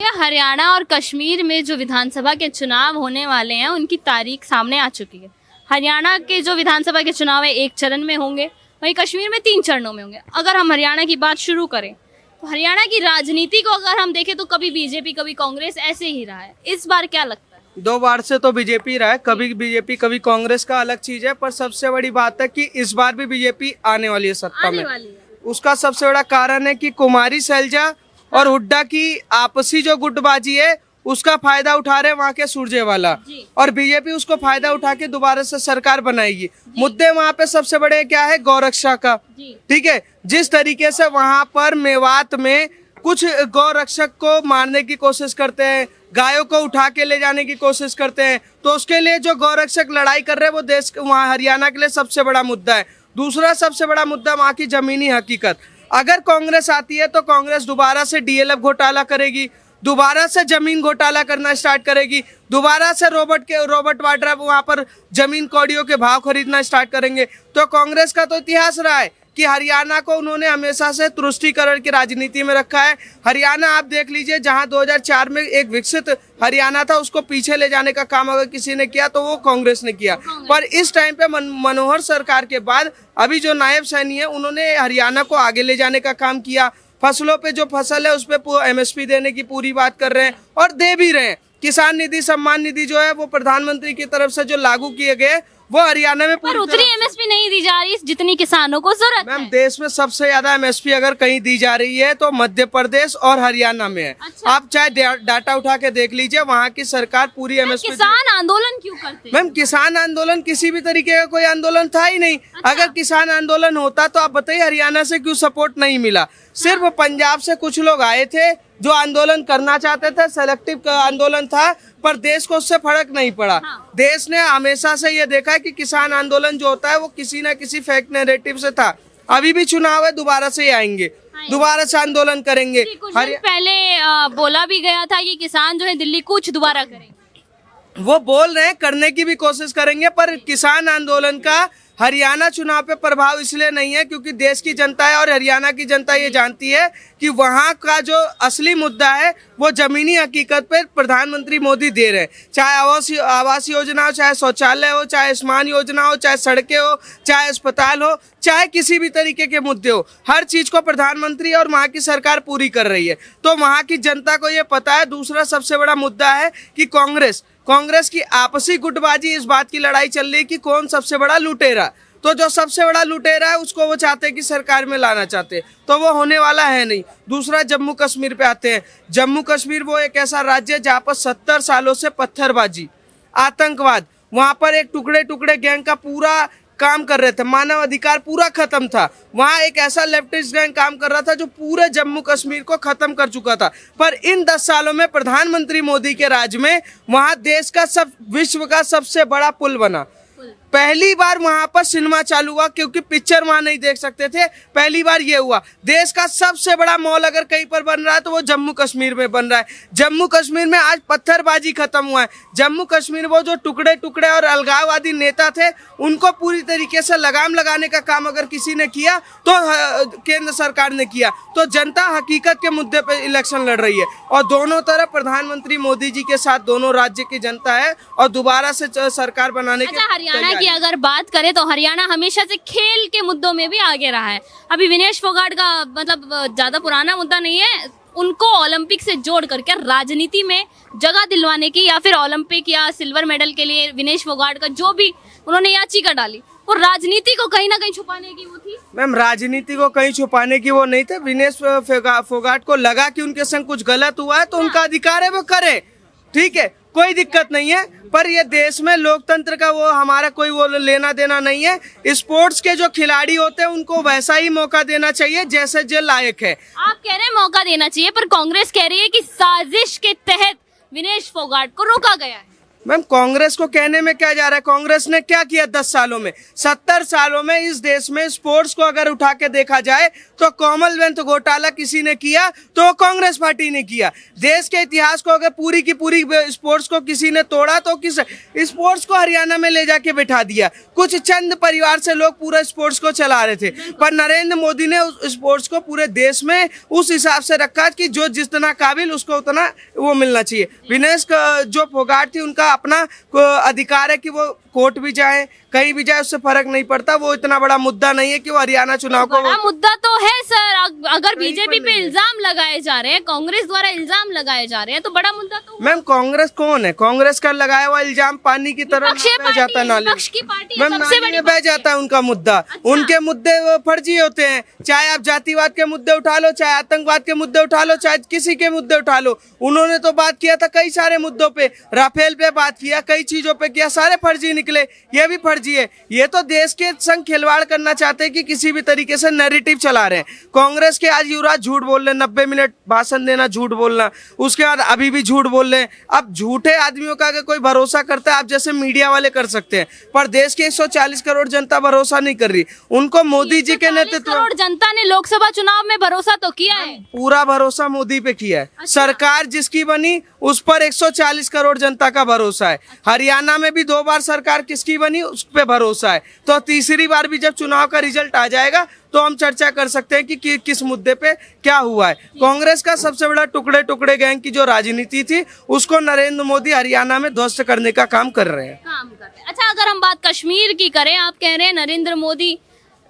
हरियाणा और कश्मीर में जो विधानसभा के चुनाव होने वाले हैं उनकी तारीख सामने आ चुकी है। हरियाणा के जो विधानसभा के चुनाव है एक चरण में होंगे, वहीं कश्मीर में 3 चरणों में होंगे। अगर हम हरियाणा की बात शुरू करें तो हरियाणा की राजनीति को अगर हम देखें तो कभी बीजेपी कभी कांग्रेस ऐसे ही रहा है। इस बार क्या लगता है? 2 बार से तो बीजेपी रहा है, कभी बीजेपी कभी कांग्रेस का अलग चीज है, पर सबसे बड़ी बात है कि इस बार भी बीजेपी आने वाली है सत्ता में। उसका सबसे बड़ा कारण है कि कुमारी शैलजा और हुड्डा की आपसी जो गुटबाजी है उसका फायदा उठा रहे वहाँ के सुरजेवाला, और बीजेपी उसको फायदा उठा के दोबारा से सरकार बनाएगी। मुद्दे वहाँ पे सबसे बड़े क्या है, गौरक्षा का। ठीक है, जिस तरीके से वहाँ पर मेवात में कुछ गौरक्षक को मारने की कोशिश करते हैं, गायों को उठा के ले जाने की कोशिश करते हैं, तो उसके लिए जो गौरक्षक लड़ाई कर रहे हैं वो देश वहाँ हरियाणा के लिए सबसे बड़ा मुद्दा है। दूसरा सबसे बड़ा मुद्दा वहाँ की जमीनी हकीकत। अगर कांग्रेस आती है तो कांग्रेस दोबारा से डीएलएफ घोटाला करेगी, दोबारा से जमीन घोटाला करना स्टार्ट करेगी, दोबारा से रॉबर्ट वाड्रा वहाँ पर जमीन कौड़ियों के भाव खरीदना स्टार्ट करेंगे। तो कांग्रेस का तो इतिहास रहा है कि हरियाणा को उन्होंने हमेशा से तुष्टीकरण की राजनीति में रखा है। हरियाणा आप देख लीजिए, जहां 2004 में एक विकसित हरियाणा था उसको पीछे ले जाने का काम अगर किसी ने किया तो वो कांग्रेस ने किया। पर इस टाइम पे मनोहर सरकार के बाद अभी जो नायब सैनी है उन्होंने हरियाणा को आगे ले जाने का काम किया। फसलों पे जो फसल है उस पर एमएसपी देने की पूरी बात कर रहे हैं और दे भी रहे हैं। किसान निधि सम्मान निधि जो है वो प्रधानमंत्री की तरफ से जो लागू किए गए वो हरियाणा में पर उतनी एमएसपी नहीं दी जा रही जितनी किसानों को जरूरत है। मैम, देश में सबसे ज्यादा एमएसपी अगर कहीं दी जा रही है तो मध्य प्रदेश और हरियाणा में है। अच्छा। आप चाहे डाटा उठा के देख लीजिए, वहाँ की सरकार पूरी एमएसपी। किसान आंदोलन क्यों करते हैं? मैम, किसान आंदोलन किसी भी तरीके का कोई आंदोलन था ही नहीं। अच्छा। अगर किसान आंदोलन होता तो आप बताइए हरियाणा से क्यों सपोर्ट नहीं मिला। सिर्फ पंजाब से कुछ लोग आए थे जो आंदोलन करना चाहते थे, सेलेक्टिव आंदोलन था, पर देश को उससे फर्क नहीं पड़ा। हाँ। देश ने हमेशा से ये देखा है कि किसान आंदोलन जो होता है वो किसी न किसी फेक नैरेटिव से था। अभी भी चुनाव है, दोबारा से आएंगे, दोबारा से आंदोलन करेंगे। कुछ दिन पहले बोला भी गया था कि किसान जो है दिल्ली कूच दोबारा करेंगे। वो बोल रहे हैं, करने की भी कोशिश करेंगे, पर किसान आंदोलन का हरियाणा चुनाव पे प्रभाव इसलिए नहीं है क्योंकि देश की जनता है और हरियाणा की जनता ये जानती है कि वहाँ का जो असली मुद्दा है वो जमीनी हकीकत पे प्रधानमंत्री मोदी दे रहे हैं। चाहे आवास योजना हो, चाहे शौचालय हो, चाहे आयुष्मान योजना हो, चाहे सड़कें हो, चाहे अस्पताल हो, चाहे किसी भी तरीके के मुद्दे हो, हर चीज को प्रधानमंत्री और वहाँ की सरकार पूरी कर रही है। तो वहाँ की जनता को ये पता है। दूसरा सबसे बड़ा मुद्दा है कि कांग्रेस की आपसी गुटबाजी, इस बात की लड़ाई चल रही है कि कौन सबसे बड़ा लुटेरा। तो जो सबसे बड़ा लुटेरा है उसको वो चाहते हैं कि सरकार में लाना चाहते हैं, तो वो होने वाला है नहीं। दूसरा जम्मू कश्मीर पे आते हैं। जम्मू कश्मीर वो एक ऐसा राज्य है जहाँ पर 70 सालों से पत्थरबाजी, आतंकवाद, वहाँ पर एक टुकड़े गैंग का पूरा काम कर रहे थे, मानव अधिकार पूरा खत्म था। वहाँ एक ऐसा लेफ्टिस्ट गैंग काम कर रहा था जो पूरे जम्मू कश्मीर को खत्म कर चुका था। पर इन 10 सालों में प्रधानमंत्री मोदी के राज में वहाँ देश का विश्व का सबसे बड़ा पुल बना। पहली बार वहां पर सिनेमा चालू हुआ, क्योंकि पिक्चर वहां नहीं देख सकते थे। पहली बार ये हुआ। देश का सबसे बड़ा मॉल अगर कहीं पर बन रहा है तो वो जम्मू कश्मीर में बन रहा है। जम्मू कश्मीर में आज पत्थरबाजी खत्म हुआ है। जम्मू कश्मीर वो जो टुकड़े और अलगाववादी नेता थे उनको पूरी तरीके से लगाम लगाने का काम अगर किसी ने किया तो केंद्र सरकार ने किया। तो जनता हकीकत के मुद्दे पर इलेक्शन लड़ रही है और दोनों तरफ प्रधानमंत्री मोदी जी के साथ दोनों राज्य की जनता है और दोबारा से सरकार बनाने के। हरियाणा की अगर बात करें तो हरियाणा हमेशा से खेल के मुद्दों में भी आगे रहा है। अभी विनेश फोगाट का मतलब ज्यादा पुराना मुद्दा नहीं है, उनको ओलंपिक से जोड़ करके राजनीति में जगह दिलवाने की, या फिर ओलंपिक या सिल्वर मेडल के लिए विनेश फोगाट का जो भी उन्होंने याचिका डाली, वो राजनीति को कहीं ना कहीं छुपाने की वो थी। मैम, राजनीति को कहीं छुपाने की वो नहीं थे। विनेश फोगाट को लगा कि उनके संग कुछ गलत हुआ है तो उनका अधिकार है वो करे, ठीक है, कोई दिक्कत नहीं है। पर ये देश में लोकतंत्र का वो हमारा कोई वो लेना देना नहीं है। स्पोर्ट्स के जो खिलाड़ी होते हैं उनको वैसा ही मौका देना चाहिए जैसे जो लायक है। आप कह रहे हैं मौका देना चाहिए, पर कांग्रेस कह रही है कि साजिश के तहत विनेश फोगाट को रोका गया है। मैम कांग्रेस को कहने में क्या जा रहा है? कांग्रेस ने क्या किया 10 सालों में? 70 सालों में इस देश में स्पोर्ट्स को अगर उठा के देखा जाए तो कॉमनवेल्थ घोटाला किसी ने किया तो कांग्रेस पार्टी ने किया। देश के इतिहास को अगर पूरी की पूरी स्पोर्ट्स को किसी ने तोड़ा तो किस स्पोर्ट्स को हरियाणा में ले जाके बिठा दिया। कुछ चंद परिवार से लोग पूरा स्पोर्ट्स को चला रहे थे, पर नरेंद्र मोदी ने उस स्पोर्ट्स को पूरे देश में उस हिसाब से रखा कि जो जितना काबिल उसको उतना वो मिलना चाहिए। विनेश जो फोगाट थी उनका अपना अधिकार है कि वो कोर्ट भी जाए, कहीं भी जाए, उससे फर्क नहीं पड़ता। वो इतना बड़ा मुद्दा नहीं है कि वो हरियाणा चुनाव को बड़ा मुद्दा तो है सर। अगर बीजेपी पे इल्जाम लगाए जा रहे हैं, कांग्रेस द्वारा इल्जाम लगाए जा रहे हैं, तो बड़ा मुद्दा तो मैम कांग्रेस कौन है? कांग्रेस का लगाया हुआ इल्जाम पानी की तरह बह जाता है नाले मैम, नाले में बह जाता है उनका मुद्दा। उनके मुद्दे वो फर्जी होते हैं, चाहे आप जातिवाद के मुद्दे उठा लो, चाहे आतंकवाद के मुद्दे उठा लो, चाहे किसी के मुद्दे उठा लो। उन्होंने तो बात किया था कई सारे मुद्दों पे, राफेल पे बात किया, कई चीजों पे किया, सारे फर्जी निकले। ये भी फर्जी है। ये तो देश के संग खिलवाड़ करना चाहते हैं कि किसी भी तरीके से नैरेटिव चला रहे हैं। कांग्रेस के आज युवराज झूठ बोल रहे, 90 मिनट भाषण देना, झूठ बोलना, उसके बाद अभी भी झूठ बोल रहे हैं। अब झूठे आदमियों का अगर कोई भरोसा करता है, आप जैसे मीडिया वाले कर सकते हैं, पर देश के 140 करोड़ जनता भरोसा नहीं कर रही। उनको मोदी जी के नेतृत्व, करोड़ जनता ने लोकसभा चुनाव में भरोसा तो किया है, पूरा भरोसा मोदी पे किया है। सरकार जिसकी बनी उस पर 140 करोड़ जनता का भरोसा है। हरियाणा में भी 2 बार सरकार किसकी बनी उस पे भरोसा है। तो तीसरी बार भी जब चुनाव का रिजल्ट आ जाएगा तो हम चर्चा कर सकते हैं कि किस मुद्दे पे क्या हुआ है। कांग्रेस का सबसे बड़ा टुकड़े टुकड़े गैंग की जो राजनीति थी उसको नरेंद्र मोदी हरियाणा में ध्वस्त करने का काम कर रहे हैं। अच्छा, अगर हम बात कश्मीर की करें, आप कह रहे हैं नरेंद्र मोदी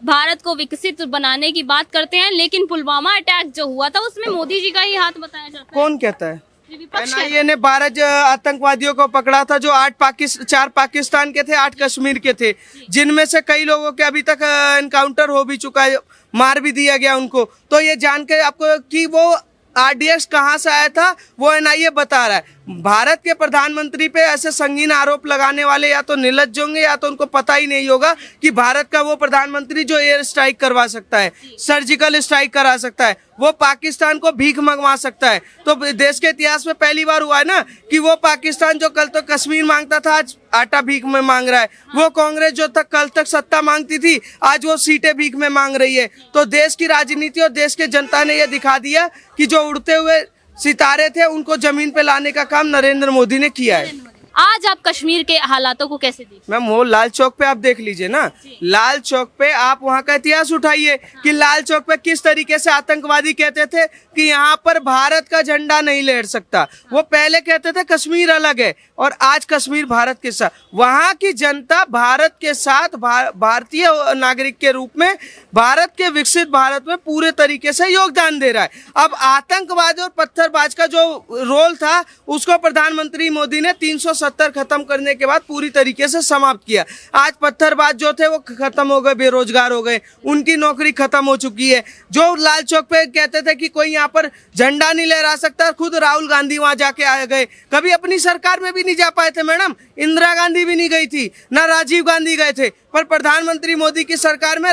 भारत को विकसित बनाने की बात करते हैं, लेकिन पुलवामा अटैक जो हुआ था उसमें मोदी जी का ही हाथ बताया जाता है। कौन कहता है? विपक्ष NIA ने 12 आतंकवादियों को पकड़ा था, जो 4 पाकिस्तान के थे, 8 कश्मीर के थे, जिनमें से कई लोगों के अभी तक एनकाउंटर हो भी चुका है, मार भी दिया गया उनको। तो ये जान के आपको कि वो RDX कहाँ से आया था वो NIA बता रहा है। भारत के प्रधानमंत्री पे ऐसे संगीन आरोप लगाने वाले या तो निर्लज्ज होंगे या तो उनको पता ही नहीं होगा कि भारत का वो प्रधानमंत्री जो एयर स्ट्राइक करवा सकता है, सर्जिकल स्ट्राइक करा सकता है, वो पाकिस्तान को भीख मंगवा सकता है। तो देश के इतिहास में पहली बार हुआ है ना कि वो पाकिस्तान जो कल तो कश्मीर मांगता था आज आटा भीख में मांग रहा है। वो कांग्रेस जो तक कल तक सत्ता मांगती थी आज वो सीटें भीख में मांग रही है। तो देश की राजनीति और देश के जनता ने यह दिखा दिया कि जो उड़ते हुए सितारे थे उनको जमीन पे लाने का काम नरेंद्र मोदी ने किया है। आज आप कश्मीर के हालातों को कैसे देखते हैं? मैम वो लाल चौक पे आप देख लीजिए ना, लाल चौक पे आप वहाँ का इतिहास उठाइए कि लाल चौक पे किस तरीके से आतंकवादी कहते थे कि यहाँ पर भारत का झंडा नहीं लहर सकता। वो पहले कहते थे कश्मीर अलग है और आज कश्मीर भारत के साथ। वहाँ की जनता भारत के साथ भारतीय नागरिक के रूप में भारत के विकसित भारत में पूरे तरीके से योगदान दे रहा है। अब आतंकवाद और पत्थरबाज का जो रोल था उसको प्रधानमंत्री मोदी ने 370 खत्म करने के बाद पूरी तरीके से समाप्त किया। आज पत्थरबाज जो थे वो खत्म हो गए, बेरोजगार हो गए, उनकी नौकरी खत्म हो चुकी है। जो लाल चौक पे कहते थे कि कोई यहाँ पर झंडा नहीं लहरा सकता, खुद राहुल गांधी वहां जाके आ गए। कभी अपनी सरकार में भी नहीं जा पाए थे मैडम, इंदिरा गांधी भी नहीं गई थी, ना राजीव गांधी गए थे, पर प्रधानमंत्री मोदी की सरकार में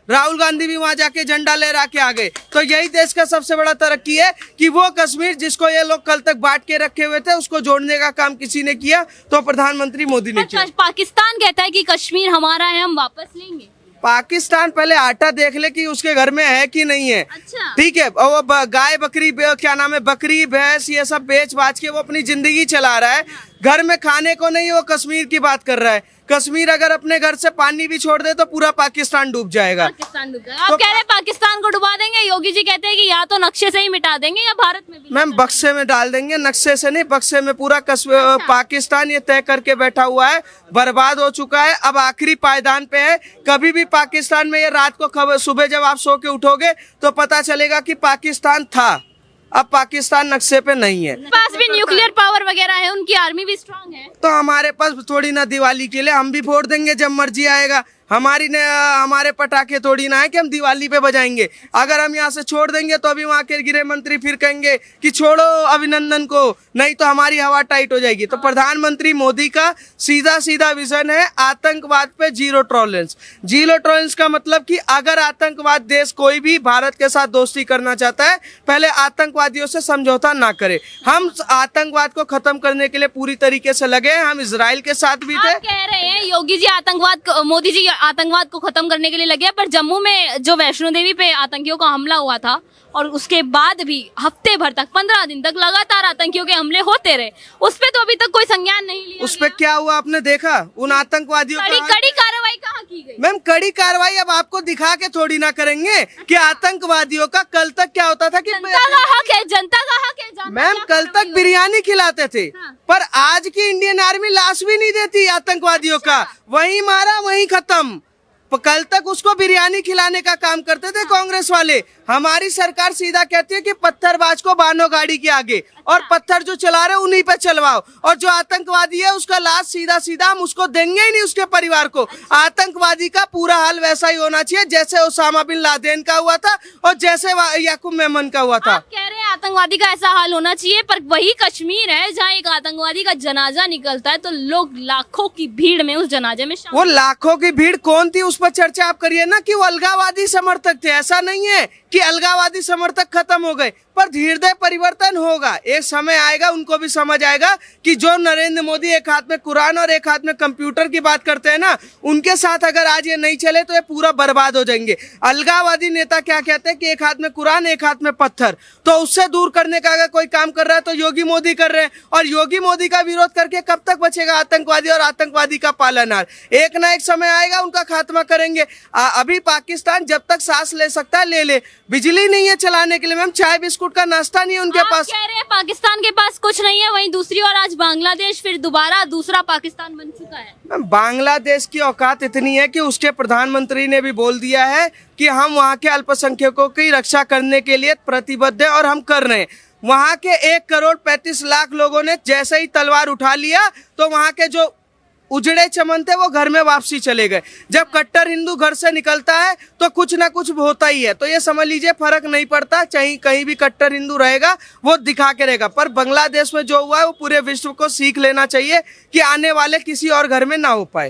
राहुल गांधी भी वहां जाके झंडा लहरा के आ गए। तो यही देश का सबसे बड़ा तरक्की है कि वो कश्मीर जिसको ये लोग कल तक बांट के रखे हुए थे उसको जोड़ने का काम किसी ने किया तो प्रधानमंत्री मोदी ने किया। पाकिस्तान कहता है कि कश्मीर हमारा है, हम वापस लेंगे। पाकिस्तान पहले आटा देख ले कि उसके घर में है कि नहीं है। अच्छा। ठीक है, और वो गाय बकरी क्या नाम है, बकरी भैंस ये सब बेच बाच के वो अपनी जिंदगी चला रहा है। घर में खाने को नहीं, वो कश्मीर की बात कर रहा है। कश्मीर अगर अपने घर से पानी भी छोड़ दे तो पूरा पाकिस्तान डूब जाएगा। आप कह रहे हैं पाकिस्तान को डुबा देंगे, योगी जी कहते हैं कि या तो नक्शे से ही मिटा देंगे या भारत में भी। मैम बक्से में डाल देंगे, नक्शे से नहीं, बक्से में पूरा पाकिस्तान ये तय करके बैठा हुआ है, बर्बाद हो चुका है, अब आखिरी पायदान पे है। कभी भी पाकिस्तान में ये रात को सुबह जब आप सो के उठोगे तो पता चलेगा कि पाकिस्तान था, अब पाकिस्तान नक्शे पे नहीं है। पास भी न्यूक्लियर पावर वगैरह है, उनकी आर्मी भी स्ट्रांग है। तो हमारे पास थोड़ी ना दिवाली के लिए हम भी वोट देंगे जब मर्जी आएगा। हमारे पटाखे थोड़ी ना है कि हम दिवाली पे बजाएंगे। अगर हम यहाँ से छोड़ देंगे तो अभी वहाँ के गृह मंत्री फिर कहेंगे कि छोड़ो अभिनंदन को, नहीं तो हमारी हवा टाइट हो जाएगी। तो प्रधानमंत्री मोदी का सीधा सीधा विजन है आतंकवाद पे जीरो टॉलरेंस। जीरो टॉलरेंस का मतलब कि अगर आतंकवाद देश कोई भी भारत के साथ दोस्ती करना चाहता है, पहले आतंकवादियों से समझौता ना करे। हम आतंकवाद को खत्म करने के लिए पूरी तरीके से लगे हैं। हम इजराइल के साथ भी थे। आप कह रहे हैं योगी जी मोदी जी आतंकवाद को खत्म करने के लिए लगे हैं, पर जम्मू में जो वैष्णो देवी पे आतंकियों का हमला हुआ था और उसके बाद भी हफ्ते भर तक 15 दिन तक लगातार आतंकियों के हमले होते रहे, उस पे तो अभी तक कोई संज्ञान नहीं लिया उस पे क्या हुआ आपने देखा? उन आतंकवादियों कड़ी कार्रवाई कहाँ की गई? मैम कड़ी कार्रवाई अब आपको दिखा के थोड़ी ना करेंगे कि आतंकवादियों का कल तक क्या होता था कि जनता का हक है, जनता का हक है। मैम कल तक बिरयानी खिलाते थे, हाँ। पर आज की इंडियन आर्मी लाश भी नहीं देती आतंकवादियों का। वहीं मारा वहीं खत्म। कल तक उसको बिरयानी खिलाने का काम करते थे कांग्रेस वाले। हमारी सरकार सीधा कहती है कि पत्थरबाज को बांधो गाड़ी के आगे और पत्थर जो चला रहे उन्हीं पे चलवाओ, और जो आतंकवादी है उसका लाश सीधा सीधा हम उसको देंगे ही नहीं, उसके परिवार को। आतंकवादी का पूरा हाल वैसा ही होना चाहिए जैसे ओसामा बिन लादेन का हुआ था और जैसे याकूब मेमन का हुआ था। आप कह रहे हैं आतंकवादी का ऐसा हाल होना चाहिए, पर वही कश्मीर है जहाँ एक आतंकवादी का जनाजा निकलता है तो लोग लाखों की भीड़ में उस जनाजे में वो लाखों की भीड़ कौन थी उस पर चर्चा आप करिए ना, कि वो अलगावादी समर्थक थे। ऐसा नहीं है कि अलगावादी समर्थक खत्म हो गए, पर धीरे परिवर्तन होगा। एक समय आएगा उनको भी समझ आएगा कि जो नरेंद्र मोदी एक हाथ में कुरान और एक हाथ में कंप्यूटर की बात करते हैं ना, उनके साथ अगर आज ये नहीं चले तो ये पूरा बर्बाद हो जाएंगे। अलगावादी नेता क्या कहते हैं कि एक हाथ में कुरान एक हाथ में पत्थर, तो उससे दूर करने का अगर कोई काम कर रहा है तो योगी मोदी कर रहे हैं। और योगी मोदी का विरोध करके कब तक बचेगा आतंकवादी और आतंकवादी का पालनहार? एक ना एक समय आएगा उनका खात्मा करेंगे। अभी पाकिस्तान जब तक सांस ले सकता है ले ले, बिजली नहीं है चलाने के लिए मैम, चाय बिस्कुट का नाश्ता नहीं है उनके पास। कह रहे हैं पाकिस्तान के पास कुछ नहीं है, वहीं दूसरी ओर आज बांग्लादेश फिर दोबारा दूसरा पाकिस्तान बन चुका है। बांग्लादेश की औकात इतनी है कि उसके प्रधानमंत्री ने भी बोल दिया है कि हम वहाँ के अल्पसंख्यकों की रक्षा करने के लिए प्रतिबद्ध है और हम कर रहे हैं। वहाँ के 1,35,00,000 लोगों ने जैसे ही तलवार उठा लिया तो वहाँ के जो उजड़े चमन थे वो घर में वापसी चले गए। जब कट्टर हिंदू घर से निकलता है तो कुछ ना कुछ होता ही है। तो ये समझ लीजिए फर्क नहीं पड़ता, चाहे कहीं भी कट्टर हिंदू रहेगा वो दिखा के रहेगा। पर बांग्लादेश में जो हुआ है वो पूरे विश्व को सीख लेना चाहिए कि आने वाले किसी और घर में ना हो पाए।